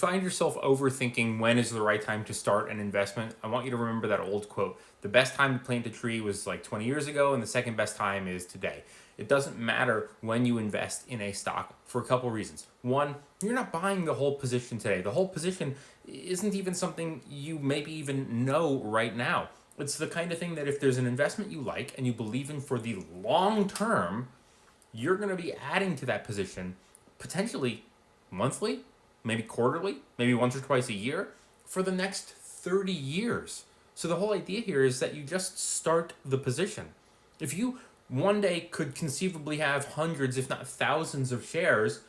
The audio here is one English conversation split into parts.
find yourself overthinking when is the right time to start an investment, I want you to remember that old quote. The best time to plant a tree was like 20 years ago, and the second best time is today. It doesn't matter when you invest in a stock for a couple reasons. One, you're not buying the whole position today. The whole position isn't even something you maybe even know right now. It's the kind of thing that if there's an investment you like and you believe in for the long term, you're going to be adding to that position potentially monthly, maybe quarterly, maybe once or twice a year for the next 30 years. So the whole idea here is that you just start the position. If you one day could conceivably have hundreds, if not thousands of shares,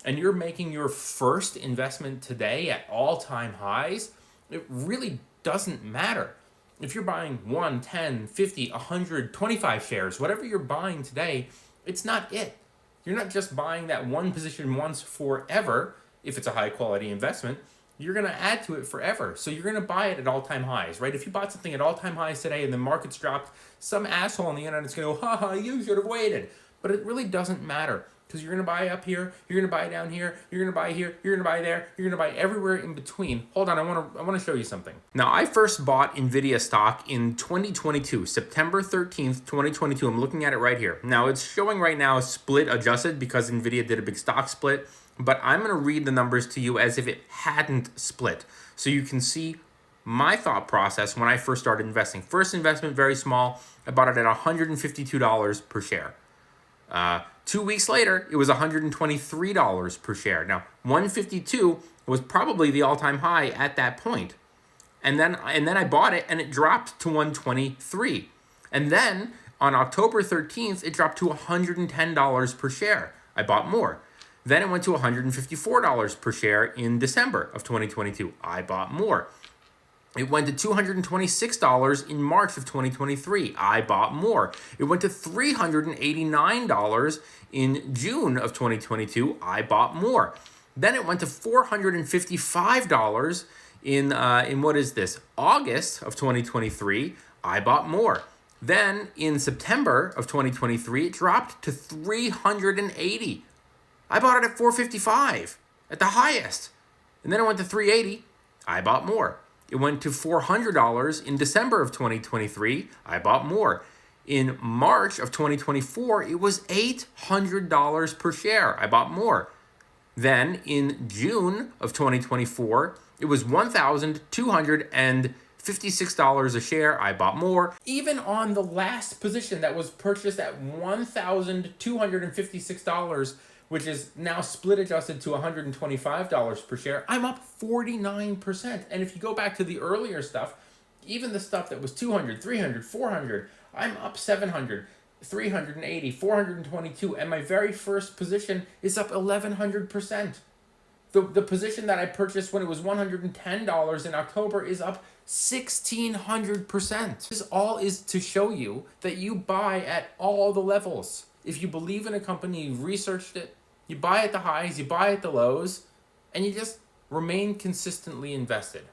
and you're making your first investment today at all-time highs, it really doesn't matter. If you're buying 1, 10, 50, 100, 25 shares, whatever you're buying today, it's not it. You're not just buying that one position once forever. If it's a high quality investment, you're going to add to it forever. So you're going to buy it at all-time highs, right? If you bought something at all-time highs today and the market's dropped, some asshole on the internet is going to go, haha, you should have waited. But it really doesn't matter, because you're going to buy up here, you're going to buy down here, you're going to buy here, you're going to buy there, you're going to buy everywhere in between. Hold on, I want to show you something. Now, I first bought Nvidia stock in 2022, September 13th, 2022. I'm looking at it right here. Now, it's showing right now split adjusted because Nvidia did a big stock split, but I'm going to read the numbers to you as if it hadn't split, so you can see my thought process when I first started investing. First investment, very small. I bought it at $152 per share. 2 weeks later, it was $123 per share. Now, 152 was probably the all-time high at that point. And then I bought it and it dropped to 123. And then on October 13th, it dropped to $110 per share. I bought more. Then it went to $154 per share in December of 2022. I bought more. It went to $226 in March of 2023. I bought more. It went to $389 in June of 2022. I bought more. Then it went to $455 in what is this? August of 2023. I bought more. Then in September of 2023, it dropped to $380. I bought it at $455 at the highest. And then it went to $380. I bought more. It went to $400 in December of 2023. I bought more. In March of 2024, it was $800 per share. I bought more. Then in June of 2024, it was $1,256 a share. I bought more. Even on the last position that was purchased at $1,256, which is now split adjusted to $125 per share, I'm up 49%. And if you go back to the earlier stuff, even the stuff that was 200, 300, 400, I'm up 700, 380, 422, and my very first position is up 1,100%. The position that I purchased when it was $110 in October is up 1,600%. This all is to show you that you buy at all the levels. If you believe in a company, you've researched it, you buy at the highs, you buy at the lows, and you just remain consistently invested.